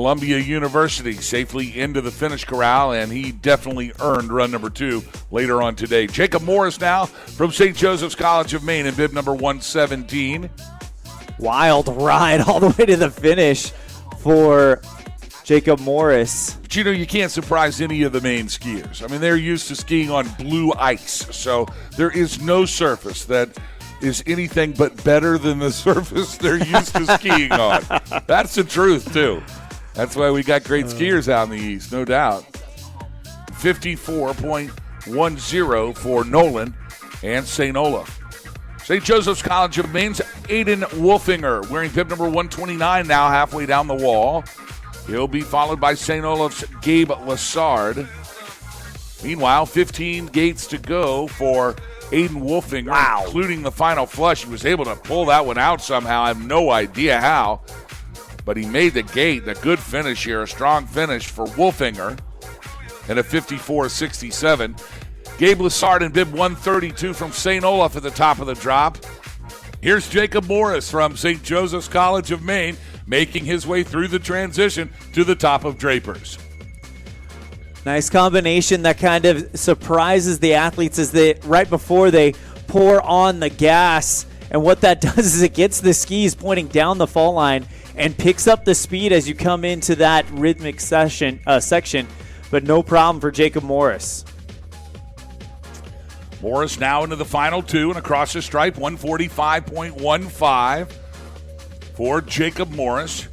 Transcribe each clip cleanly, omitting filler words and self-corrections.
Columbia University safely into the finish corral, and he definitely earned run number 2 later on today. Jacob Morris now from St. Joseph's College of Maine in bib number 117. Wild ride all the way to the finish for Jacob Morris. But you can't surprise any of the Maine skiers. I mean, they're used to skiing on blue ice, so there is no surface that is anything but better than the surface they're used to skiing on. That's the truth, too. That's why we got great skiers out in the East, no doubt. 54.10 for Nolan and St. Olaf. St. Joseph's College of Maine's Aidan Wolfinger wearing bib number 129 now halfway down the wall. He'll be followed by St. Olaf's Gabe Lassard. Meanwhile, 15 gates to go for Aidan Wolfinger, including the final flush. He was able to pull that one out somehow. I have no idea how. But he made the gate. A good finish here, a strong finish for Wolfinger. And a 54.67. Gabe Lassard in bib 132 from St. Olaf at the top of the drop. Here's Jacob Morris from St. Joseph's College of Maine, making his way through the transition to the top of Drapers. Nice combination that kind of surprises the athletes as they right before they pour on the gas. And what that does is it gets the skis pointing down the fall line and picks up the speed as you come into that rhythmic section. But no problem for Jacob Morris. Morris now into the final 2 and across the stripe, 145.15 for Jacob Morris.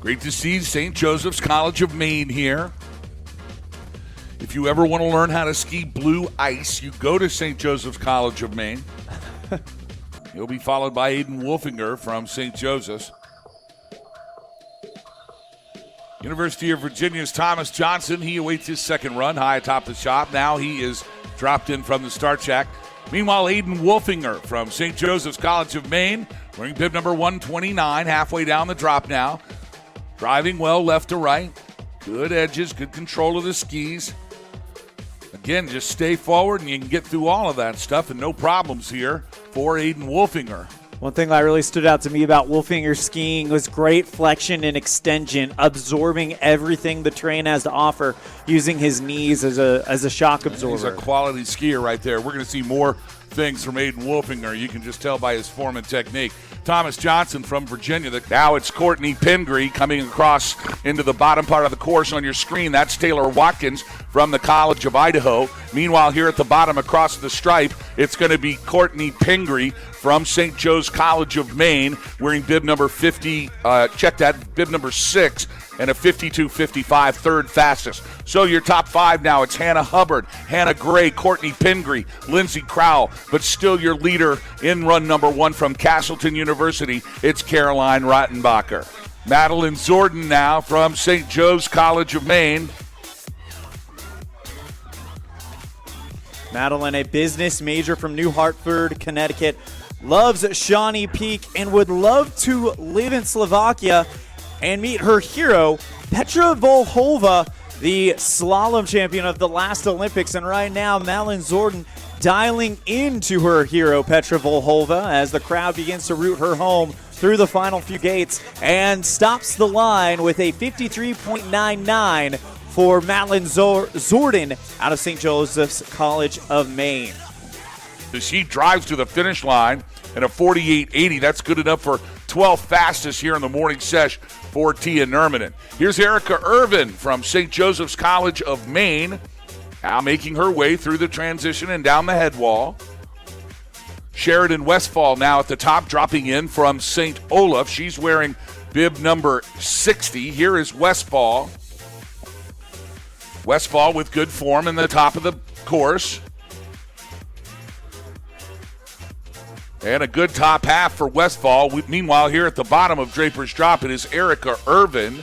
Great to see St. Joseph's College of Maine here. If you ever want to learn how to ski blue ice, you go to St. Joseph's College of Maine. He'll be followed by Aidan Wolfinger from St. Joseph's. University of Virginia's Thomas Johnson, he awaits his second run high atop the shop. Now he is dropped in from the start shack. Meanwhile, Aidan Wolfinger from St. Joseph's College of Maine, wearing bib number 129, halfway down the drop now. Driving well left to right. Good edges, good control of the skis. Again, just stay forward and you can get through all of that stuff and no problems here for Aidan Wolfinger. One thing that really stood out to me about Wolfinger's skiing was great flexion and extension, absorbing everything the terrain has to offer, using his knees as a shock absorber. He's a quality skier right there. We're going to see more things from Aidan Wolfinger. You can just tell by his form and technique. Thomas Johnson from Virginia. Now it's Courtney Pingree coming across into the bottom part of the course on your screen. That's Taylor Watkins from the College of Idaho. Meanwhile, here at the bottom across the stripe, it's going to be Courtney Pingree from St. Joe's College of Maine, wearing bib number 50, bib number 6, and a 52.55, third fastest. So your top 5 now, it's Hannah Hubbard, Hannah Gray, Courtney Pingree, Lindsay Crowell, but still your leader in run number 1 from Castleton University, it's Caroline Rottenbacher. Madelyn Zordan now from St. Joe's College of Maine. Madelyn, a business major from New Hartford, Connecticut, loves Shawnee Peak and would love to live in Slovakia and meet her hero, Petra Volhova, the slalom champion of the last Olympics. And right now, Madelyn Zordan dialing into her hero, Petra Volhova, as the crowd begins to root her home through the final few gates and stops the line with a 53.99 for Madelyn Zordan out of St. Joseph's College of Maine. She drives to the finish line at a 48.80. That's good enough for 12th fastest here in the morning sesh for Tia Nurminen. Here's Erica Irvin from St. Joseph's College of Maine, now making her way through the transition and down the head wall. Sheridan Westfall now at the top, dropping in from St. Olaf. She's wearing bib number 60. Here is Westfall. Westfall with good form in the top of the course. And a good top half for Westfall. Meanwhile, here at the bottom of Draper's Drop, it is Erica Irvin.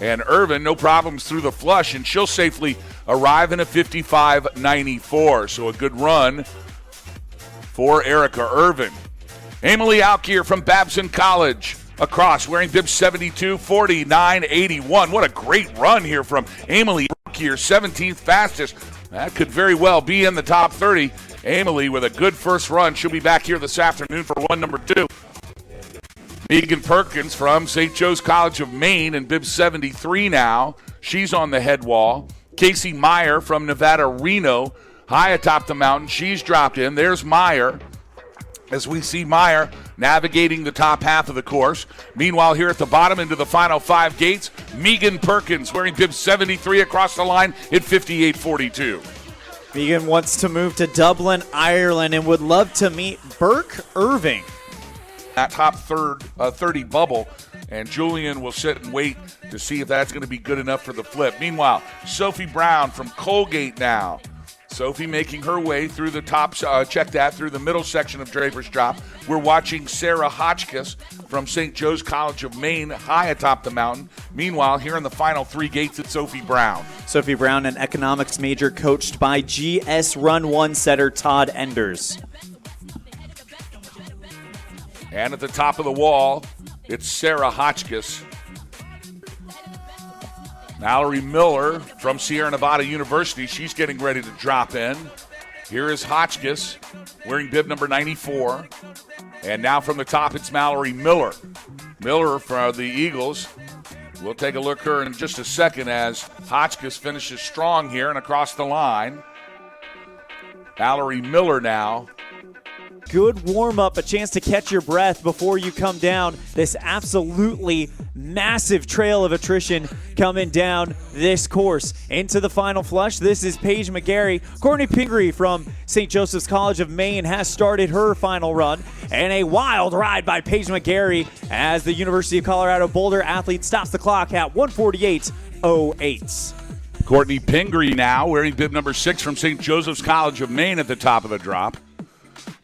And Irvin, no problems through the flush, and she'll safely arrive in a 55.94. So a good run for Erica Irvin. Emily Alkier from Babson College across, wearing bib 72, 49.81. What a great run here from Emily Alkier, 17th fastest. That could very well be in the top 30. Emily with a good first run. She'll be back here this afternoon for run number 2. Maeghan Perkins from St. Joe's College of Maine in bib 73 now. She's on the head wall. Casey Meyer from Nevada Reno, high atop the mountain. She's dropped in. There's Meyer, as we see Meyer navigating the top half of the course. Meanwhile, here at the bottom into the final 5 gates, Maeghan Perkins wearing bib 73 across the line at 58.42. Maeghan wants to move to Dublin, Ireland, and would love to meet Burke Irving. That top 30 bubble, and Julian will sit and wait to see if that's going to be good enough for the flip. Meanwhile, Sophie Brown from Colgate now. Sophie making her way through the top, through the middle section of Draper's Drop. We're watching Sarah Hotchkiss from St. Joe's College of Maine high atop the mountain. Meanwhile, here in the final 3 gates, it's Sophie Brown. Sophie Brown, an economics major coached by GS Run 1 setter Todd Enders. And at the top of the wall, it's Sarah Hotchkiss. Mallory Miller from Sierra Nevada University. She's getting ready to drop in. Here is Hotchkiss wearing bib number 94. And now from the top, it's Mallory Miller. Miller for the Eagles. We'll take a look at her in just a second as Hotchkiss finishes strong here and across the line. Mallory Miller now. Good warm-up, a chance to catch your breath before you come down. This absolutely massive trail of attrition coming down this course. Into the final flush, this is Paige McGarry. Courtney Pingree from St. Joseph's College of Maine has started her final run. And a wild ride by Paige McGarry as the University of Colorado Boulder athlete stops the clock at 1:48.08. Courtney Pingree now wearing bib number 6 from St. Joseph's College of Maine at the top of the drop.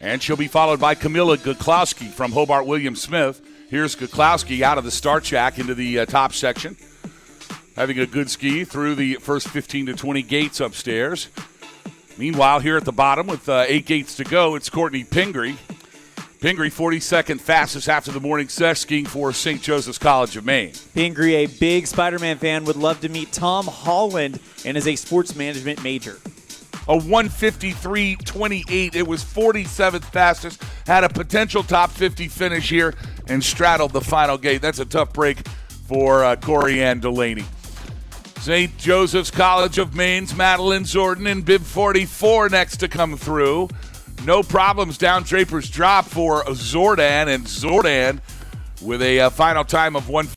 And she'll be followed by Camilla Guklowski from Hobart Williams Smith. Here's Guklowski out of the start shack into the top section. Having a good ski through the first 15 to 20 gates upstairs. Meanwhile, here at the bottom with 8 gates to go, it's Courtney Pingree. Pingree, 42nd fastest after the morning sesh skiing for St. Joseph's College of Maine. Pingree, a big Spider-Man fan, would love to meet Tom Holland and is a sports management major. A 153.28. It was 47th fastest. Had a potential top 50 finish here and straddled the final gate. That's a tough break for Corey Ann Delaney. St. Joseph's College of Maine's Madelyn Zordan in bib 44 next to come through. No problems down Draper's Drop for Zordan, and Zordan with a final time of 1.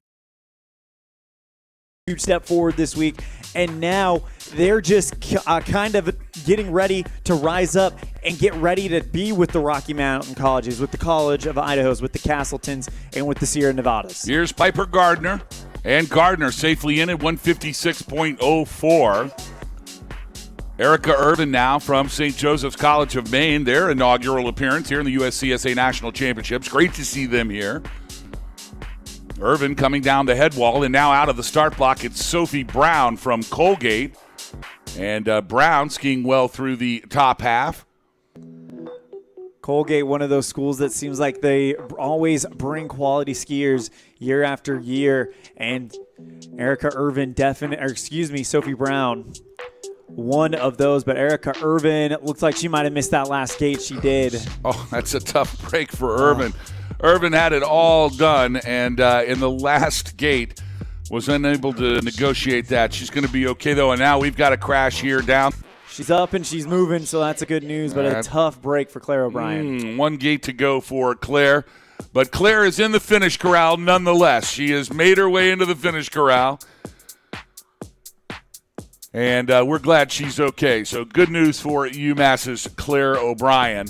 Huge step forward this week, and now they're just kind of getting ready to rise up and get ready to be with the Rocky Mountain Colleges, with the College of Idaho's, with the Castletons, and with the Sierra Nevadas. Here's Piper Gardner, and Gardner safely in at 156.04. Erica Irvin now from St. Joseph's College of Maine, their inaugural appearance here in the USCSA National Championships. Great to see them here. Irvin coming down the head wall, and now out of the start block, it's Sophie Brown from Colgate. And Brown skiing well through the top half. Colgate, one of those schools that seems like they always bring quality skiers year after year. And Erica Irvin, Sophie Brown, one of those. But Erica Irvin, looks like she might have missed that last gate. She did. Oh, that's a tough break for Irvin. Irvin had it all done, and in the last gate was unable to negotiate that. She's going to be okay, though, and now we've got a crash here down. She's up and she's moving, so that's a good news, but a tough break for Claire O'Brien. 1 gate to go for Claire, but Claire is in the finish corral nonetheless. She has made her way into the finish corral, and we're glad she's okay. So good news for UMass's Claire O'Brien.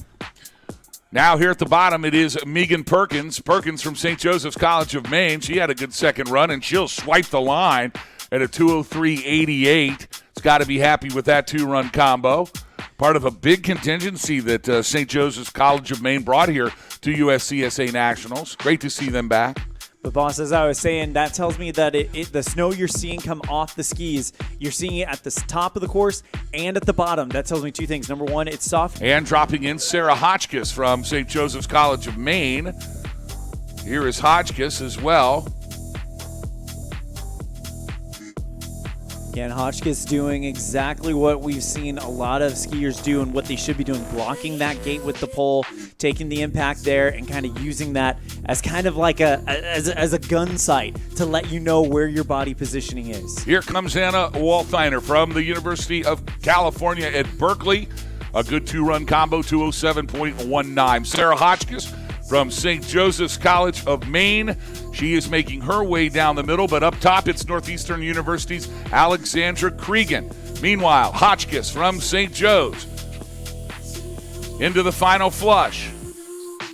Now here at the bottom, it is Maeghan Perkins. Perkins from St. Joseph's College of Maine. She had a good second run, and she'll swipe the line at a 2:03.88. It's got to be happy with that 2-run combo. Part of a big contingency that St. Joseph's College of Maine brought here to USCSA Nationals. Great to see them back. But, boss, as I was saying, that tells me that the snow you're seeing come off the skis, you're seeing it at the top of the course and at the bottom. That tells me 2 things. Number 1, it's soft. And dropping in Sarah Hotchkiss from St. Joseph's College of Maine. Here is Hotchkiss as well. Again, Hotchkiss doing exactly what we've seen a lot of skiers do and what they should be doing, blocking that gate with the pole, taking the impact there, and kind of using that as kind of like as a gun sight to let you know where your body positioning is. Here comes Aidan Wolfinger from the University of California at Berkeley. A good two-run combo, 207.19. Sarah Hotchkiss from St. Joseph's College of Maine. She is making her way down the middle, but up top it's Northeastern University's Alexandra Cregan. Meanwhile, Hotchkiss from St. Joe's into the final flush.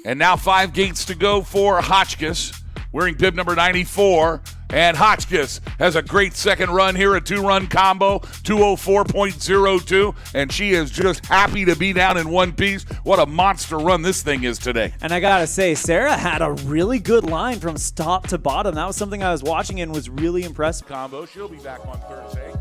And now 5 gates to go for Hotchkiss, wearing bib number 94. And Hotchkiss has a great second run here, a two-run combo, 204.02, and she is just happy to be down in one piece. What a monster run this thing is today. And I gotta say, Sarah had a really good line from top to bottom. That was something I was watching and was really impressed. Combo, she'll be back on Thursday.